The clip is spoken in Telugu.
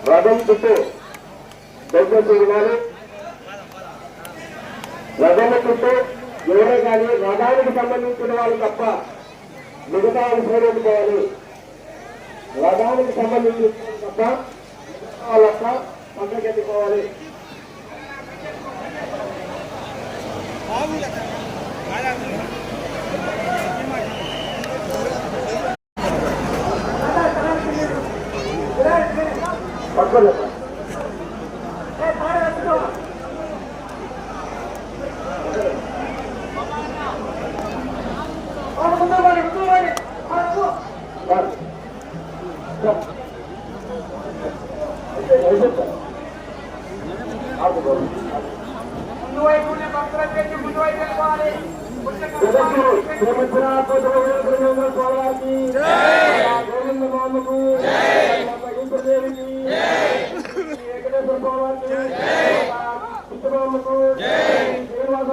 రథం చుట్టూ దయచేసి వినాలి. రథం చుట్టూ ఎవరే కానీ రథానికి సంబంధించిన వాళ్ళు తప్ప మిగతా అనుసరించుకోవాలి. రథానికి సంబంధించిన తప్ప వాళ్ళక్క పక్కకెత్తుకోవాలి. పక్కన శ్రీనివాస